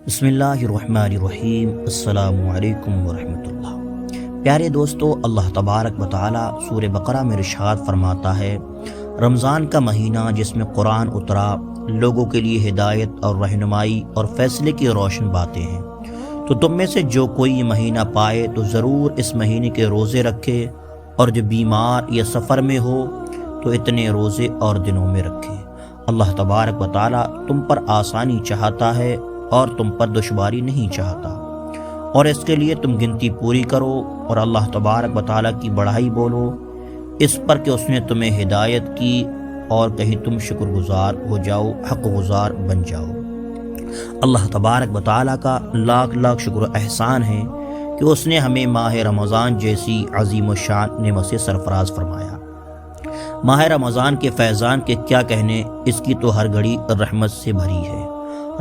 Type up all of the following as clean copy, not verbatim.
بسم اللہ الرحمن الرحیم۔ السلام علیکم ورحمۃ اللہ۔ پیارے دوستو، اللہ تبارک و تعالی سورہ بقرہ میں ارشاد فرماتا ہے، رمضان کا مہینہ جس میں قرآن اترا لوگوں کے لیے ہدایت اور رہنمائی اور فیصلے کی روشن باتیں ہیں، تو تم میں سے جو کوئی یہ مہینہ پائے تو ضرور اس مہینے کے روزے رکھے، اور جو بیمار یا سفر میں ہو تو اتنے روزے اور دنوں میں رکھے۔ اللہ تبارک و تعالی تم پر آسانی چاہتا ہے اور تم پر دشواری نہیں چاہتا، اور اس کے لیے تم گنتی پوری کرو اور اللہ تبارک و تعالیٰ کی بڑائی بولو، اس پر کہ اس نے تمہیں ہدایت کی، اور کہیں تم شکر گزار ہو جاؤ، حق گزار بن جاؤ۔ اللہ تبارک و تعالیٰ کا لاکھ لاکھ شکر و احسان ہے کہ اس نے ہمیں ماہ رمضان جیسی عظیم و شان نعمت سے سرفراز فرمایا۔ ماہ رمضان کے فیضان کے کیا کہنے، اس کی تو ہر گھڑی رحمت سے بھری ہے۔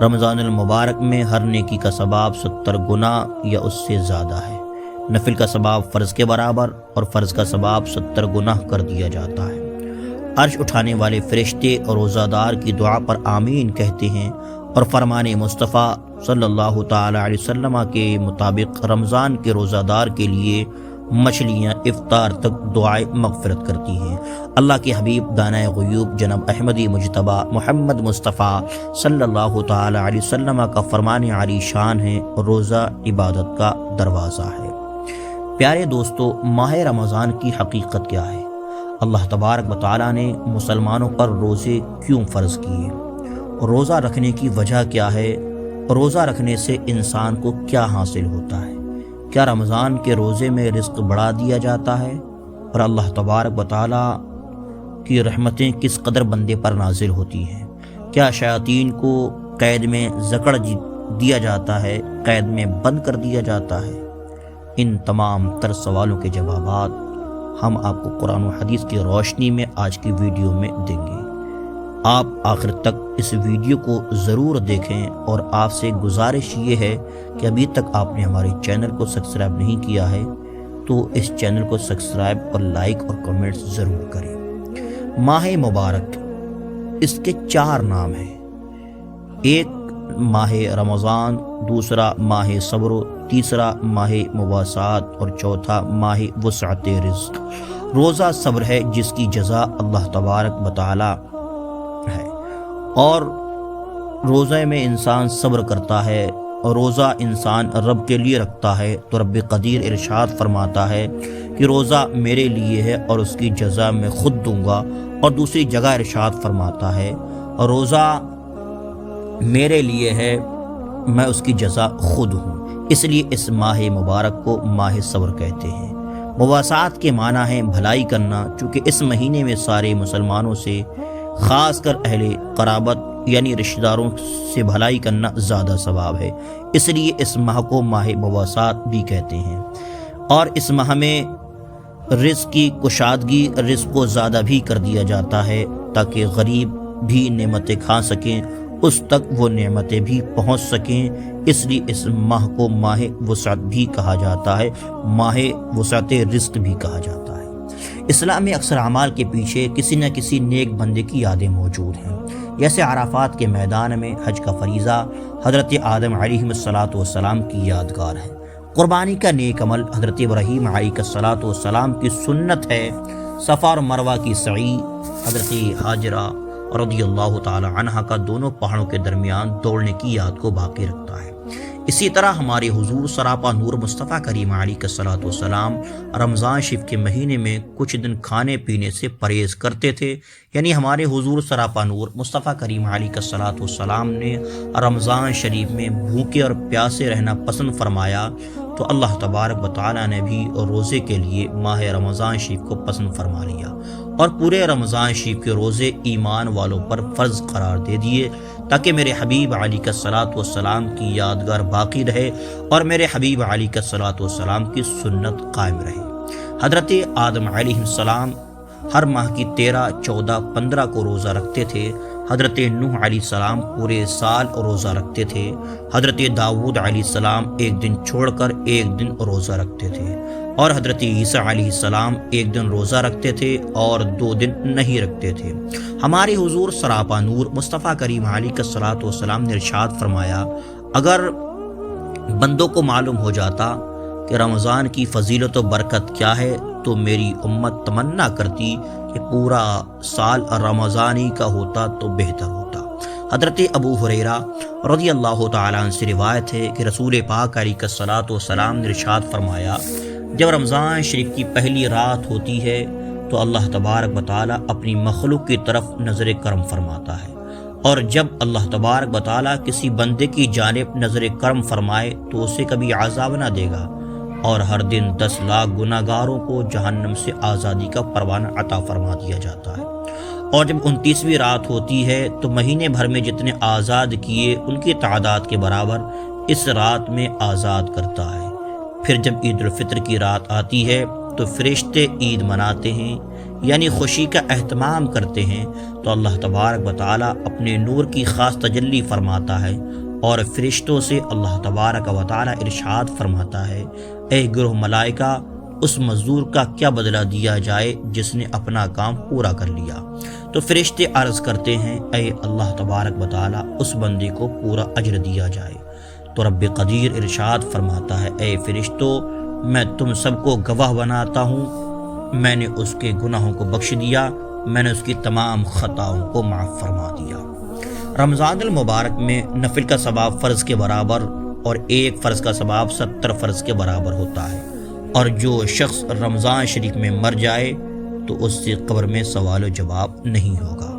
رمضان المبارک میں ہر نیکی کا ثواب 70 گنا یا اس سے زیادہ ہے۔ نفل کا ثواب فرض کے برابر اور فرض کا ثواب 70 گنا کر دیا جاتا ہے۔ عرش اٹھانے والے فرشتے اور روزہ دار کی دعا پر آمین کہتے ہیں، اور فرمان مصطفیٰ صلی اللہ تعالی علیہ وسلم کے مطابق رمضان کے روزہ دار کے لیے مچھلیاں افطار تک دعائے مغفرت کرتی ہیں۔ اللہ کے حبیب دانائے غیوب جناب احمدی مجتبیٰ محمد مصطفیٰ صلی اللہ تعالی علیہ وسلم کا فرمان عالی شان ہے، روزہ عبادت کا دروازہ ہے۔ پیارے دوستو، ماہ رمضان کی حقیقت کیا ہے؟ اللہ تبارک و تعالیٰ نے مسلمانوں پر روزے کیوں فرض کیے؟ روزہ رکھنے کی وجہ کیا ہے؟ روزہ رکھنے سے انسان کو کیا حاصل ہوتا ہے؟ کیا رمضان کے روزے میں رزق بڑھا دیا جاتا ہے؟ اور اللہ تبارک و تعالیٰ کی رحمتیں کس قدر بندے پر نازل ہوتی ہیں؟ کیا شیاطین کو قید میں جکڑ دیا جاتا ہے، قید میں بند کر دیا جاتا ہے؟ ان تمام تر سوالوں کے جوابات ہم آپ کو قرآن و حدیث کی روشنی میں آج کی ویڈیو میں دیں گے۔ آپ آخر تک اس ویڈیو کو ضرور دیکھیں، اور آپ سے گزارش یہ ہے کہ ابھی تک آپ نے ہمارے چینل کو سبسکرائب نہیں کیا ہے تو اس چینل کو سبسکرائب اور لائک اور کمنٹس ضرور کریں۔ ماہ مبارک، اس کے 4 نام ہیں۔ ایک ماہ رمضان، دوسرا ماہ صبر، تیسرا ماہ مواسات، اور چوتھا ماہ وسعت رزق۔ روزہ صبر ہے جس کی جزا اللہ تبارک و تعالی ہے، اور روزے میں انسان صبر کرتا ہے، اور روزہ انسان رب کے لیے رکھتا ہے تو رب قدیر ارشاد فرماتا ہے کہ روزہ میرے لیے ہے اور اس کی جزا میں خود دوں گا، اور دوسری جگہ ارشاد فرماتا ہے روزہ میرے لیے ہے، میں اس کی جزا خود ہوں۔ اس لیے اس ماہ مبارک کو ماہ صبر کہتے ہیں۔ مواسات کے معنی ہے بھلائی کرنا، چونکہ اس مہینے میں سارے مسلمانوں سے، خاص کر اہل قرابت یعنی رشتہ داروں سے بھلائی کرنا زیادہ ثواب ہے، اس لیے اس ماہ کو ماہ مواسات بھی کہتے ہیں۔ اور اس ماہ میں رزق کی کشادگی، رزق کو زیادہ بھی کر دیا جاتا ہے تاکہ غریب بھی نعمتیں کھا سکیں، اس تک وہ نعمتیں بھی پہنچ سکیں۔ اس لیے اس ماہ کو ماہ وسعت بھی کہا جاتا ہے، ماہ وسعت رزق بھی کہا جاتا ہے۔ اسلام میں اکثر اعمال کے پیچھے کسی نہ کسی نیک بندے کی یادیں موجود ہیں، جیسے عرفات کے میدان میں حج کا فریضہ حضرت آدم علیہ السلام کی یادگار ہے۔ قربانی کا نیک عمل حضرت ابراہیم علیہ السلام کی سنت ہے۔ صفا اور مروہ کی سعی حضرت ہاجرہ رضی اللہ تعالی عنہ کا دونوں پہاڑوں کے درمیان دوڑنے کی یاد کو باقی رکھتا ہے۔ اسی طرح ہمارے حضور سراپا نور مصطفیٰ کریم علیہ السلام رمضان شریف کے مہینے میں کچھ دن کھانے پینے سے پرہیز کرتے تھے، یعنی ہمارے حضور سراپا نور مصطفیٰ کریم علیہ السلام نے رمضان شریف میں بھوکے اور پیاسے رہنا پسند فرمایا، تو اللہ تبارک و تعالیٰ نے بھی روزے کے لیے ماہ رمضان شریف کو پسند فرما لیا، اور پورے رمضان شریف کے روزے ایمان والوں پر فرض قرار دے دیے، تاکہ میرے حبیب علیہ السلام کی یادگار باقی رہے اور میرے حبیب علیہ السلام کی سنت قائم رہے۔ حضرت آدم علیہ السلام ہر ماہ کی 13، 14، 15 کو روزہ رکھتے تھے۔ حضرت نوح علیہ السلام پورے سال روزہ رکھتے تھے۔ حضرت داؤد علیہ السلام ایک دن چھوڑ کر ایک دن روزہ رکھتے تھے، اور حضرت عیسیٰ علیہ السلام ایک دن روزہ رکھتے تھے اور 2 دن نہیں رکھتے تھے۔ ہمارے حضور سراپا نور مصطفیٰ کریم علیہ السلام نے ارشاد فرمایا، اگر بندوں کو معلوم ہو جاتا کہ رمضان کی فضیلت و برکت کیا ہے تو میری امت تمنا کرتی کہ پورا سال رمضانی کا ہوتا تو بہتر ہوتا۔ حضرت ابو ہریرہ رضی اللہ تعالیٰ عنہ سے روایت ہے کہ رسول پاک علیہ الصلوۃ والسلام نے ارشاد فرمایا، جب رمضان شریف کی پہلی رات ہوتی ہے تو اللہ تبارک و تعالیٰ اپنی مخلوق کی طرف نظر کرم فرماتا ہے، اور جب اللہ تبارک و تعالیٰ کسی بندے کی جانب نظر کرم فرمائے تو اسے کبھی عذاب نہ دے گا، اور ہر دن 10 لاکھ گناہ گاروں کو جہنم سے آزادی کا پروانہ عطا فرما دیا جاتا ہے۔ اور جب 29ویں رات ہوتی ہے تو مہینے بھر میں جتنے آزاد کیے ان کی تعداد کے برابر اس رات میں آزاد کرتا ہے۔ پھر جب عید الفطر کی رات آتی ہے تو فرشتے عید مناتے ہیں، یعنی خوشی کا اہتمام کرتے ہیں، تو اللہ تبارک و تعالیٰ اپنے نور کی خاص تجلی فرماتا ہے، اور فرشتوں سے اللہ تبارک و تعالیٰ ارشاد فرماتا ہے، اے گروہ ملائکہ، اس مزدور کا کیا بدلہ دیا جائے جس نے اپنا کام پورا کر لیا؟ تو فرشتے عرض کرتے ہیں، اے اللہ تبارک و تعالیٰ، اس بندے کو پورا اجر دیا جائے۔ تو رب قدیر ارشاد فرماتا ہے، اے فرشتوں، میں تم سب کو گواہ بناتا ہوں، میں نے اس کے گناہوں کو بخش دیا، میں نے اس کی تمام خطاؤں کو معاف فرما دیا۔ رمضان المبارک میں نفل کا ثواب فرض کے برابر اور ایک فرض کا ثواب 70 فرض کے برابر ہوتا ہے، اور جو شخص رمضان شریف میں مر جائے تو اس سے قبر میں سوال و جواب نہیں ہوگا۔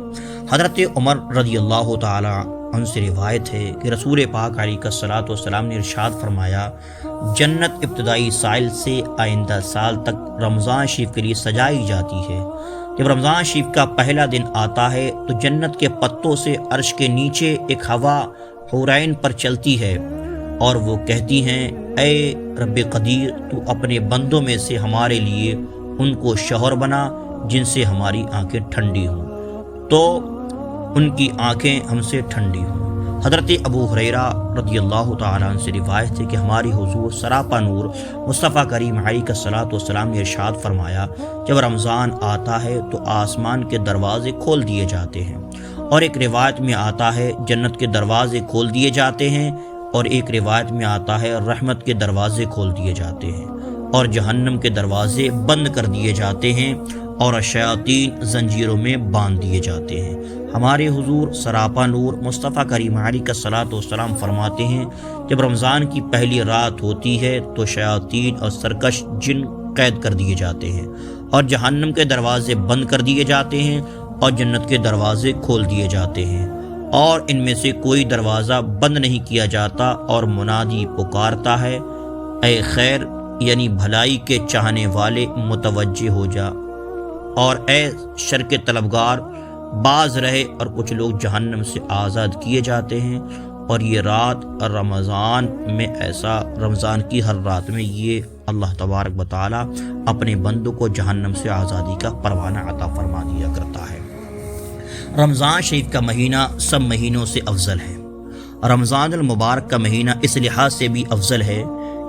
حضرت عمر رضی اللہ تعالی عنہ سے روایت ہے کہ رسول پاک علیہ الصلوۃ والسلام نے ارشاد فرمایا، جنت ابتدائی سائل سے آئندہ سال تک رمضان شریف کے لیے سجائی جاتی ہے۔ جب رمضان شریف کا پہلا دن آتا ہے تو جنت کے پتوں سے عرش کے نیچے ایک ہوا حورین پر چلتی ہے، اور وہ کہتی ہیں، اے رب قدیر، تو اپنے بندوں میں سے ہمارے لیے ان کو شوہر بنا جن سے ہماری آنکھیں ٹھنڈی ہوں، تو ان کی آنکھیں ہم سے ٹھنڈی ہوں۔ حضرت ابو ہریرہ رضی اللہ تعالیٰ عنہ سے روایت ہے کہ ہماری حضور سراپا نور مصطفیٰ کریم علیہ الصلوۃ والسلام نے ارشاد فرمایا، جب رمضان آتا ہے تو آسمان کے دروازے کھول دیے جاتے ہیں، اور ایک روایت میں آتا ہے جنت کے دروازے کھول دیے جاتے ہیں، اور ایک روایت میں آتا ہے رحمت کے دروازے کھول دیے جاتے ہیں، اور جہنم کے دروازے بند کر دیے جاتے ہیں، اور شیاطین زنجیروں میں باندھ دیے جاتے ہیں۔ ہمارے حضور سراپا نور مصطفیٰ کریم علیہ الصلوۃ والسلام فرماتے ہیں، جب رمضان کی پہلی رات ہوتی ہے تو شیاطین اور سرکش جن قید کر دیے جاتے ہیں، اور جہنم کے دروازے بند کر دیے جاتے ہیں، اور جنت کے دروازے کھول دیے جاتے ہیں، اور ان میں سے کوئی دروازہ بند نہیں کیا جاتا، اور منادی پکارتا ہے، اے خیر یعنی بھلائی کے چاہنے والے متوجہ ہو جا، اور اے شر کے طلبگار باز رہے، اور کچھ لوگ جہنم سے آزاد کیے جاتے ہیں۔ اور یہ رات رمضان میں ایسا، رمضان کی ہر رات میں یہ اللہ تبارک و تعالیٰ اپنے بندوں کو جہنم سے آزادی کا پروانہ عطا فرما دیا کرتا ہے۔ رمضان شریف کا مہینہ سب مہینوں سے افضل ہے۔ رمضان المبارک کا مہینہ اس لحاظ سے بھی افضل ہے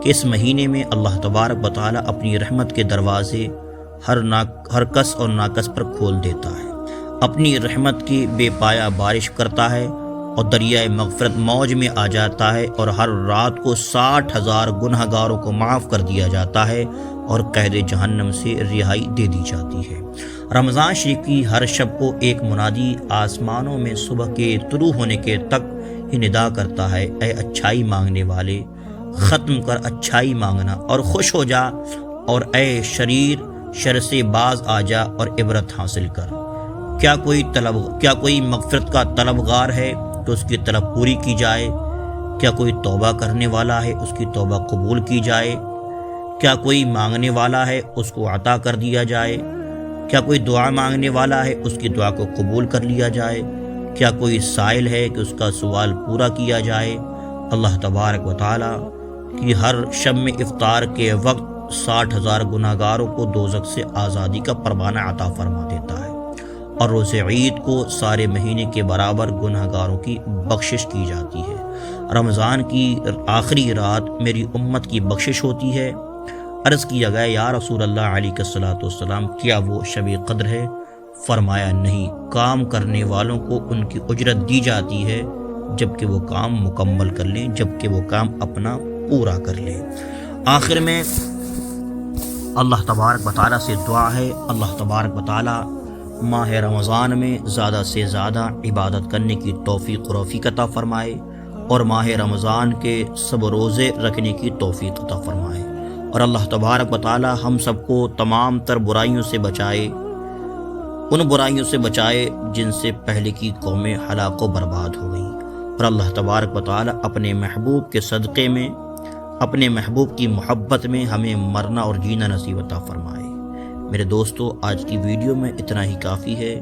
کہ اس مہینے میں اللہ تبارک و تعالیٰ اپنی رحمت کے دروازے ہر کس اور ناکس پر کھول دیتا ہے، اپنی رحمت کی بے پایا بارش کرتا ہے، اور دریائے مغفرت موج میں آ جاتا ہے، اور ہر رات کو 60,000 گناہ گاروں کو معاف کر دیا جاتا ہے، اور قید جہنم سے رہائی دے دی جاتی ہے۔ رمضان شریف کی ہر شب کو ایک منادی آسمانوں میں صبح کے طلوع ہونے کے تک ہی ندا کرتا ہے، اے اچھائی مانگنے والے، ختم کر اچھائی مانگنا اور خوش ہو جا، اور اے شریر، شر سے باز آ جا اور عبرت حاصل کر۔ کیا کوئی مغفرت کا طلبگار ہے تو اس کی طلب پوری کی جائے؟ کیا کوئی توبہ کرنے والا ہے اس کی توبہ قبول کی جائے؟ کیا کوئی مانگنے والا ہے اس کو عطا کر دیا جائے؟ کیا کوئی دعا مانگنے والا ہے اس کی دعا کو قبول کر لیا جائے؟ کیا کوئی سائل ہے کہ اس کا سوال پورا کیا جائے؟ اللہ تبارک و تعالیٰ کی ہر شب میں افطار کے وقت 60,000 گناہ گاروں کو دوزخ سے آزادی کا پروانہ عطا فرما دیتا ہے، اور روز عید کو سارے مہینے کے برابر گناہ گاروں کی بخشش کی جاتی ہے۔ رمضان کی آخری رات میری امت کی بخشش ہوتی ہے۔ عرض کیا گیا، یا رسول اللہ علیہ الصلوۃ والسلام، کیا وہ شب قدر ہے؟ فرمایا، نہیں، کام کرنے والوں کو ان کی اجرت دی جاتی ہے جب کہ وہ کام مکمل کر لیں، جب کہ وہ کام اپنا پورا کر لیں۔ آخر میں اللہ تبارک و تعالیٰ سے دعا ہے، اللہ تبارک و تعالیٰ ماہ رمضان میں زیادہ سے زیادہ عبادت کرنے کی توفیق و رفیق عطا فرمائے، اور ماہ رمضان کے سب روزے رکھنے کی توفیق عطا فرمائے، اور اللہ تبارک و تعالیٰ ہم سب کو تمام تر برائیوں سے بچائے، ان برائیوں سے بچائے جن سے پہلے کی قومیں ہلاک و برباد ہو گئیں، اور اللہ تبارک و تعالیٰ اپنے محبوب کے صدقے میں، اپنے محبوب کی محبت میں ہمیں مرنا اور جینا نصیب عطا فرمائے۔ میرے دوستو، آج کی ویڈیو میں اتنا ہی کافی ہے۔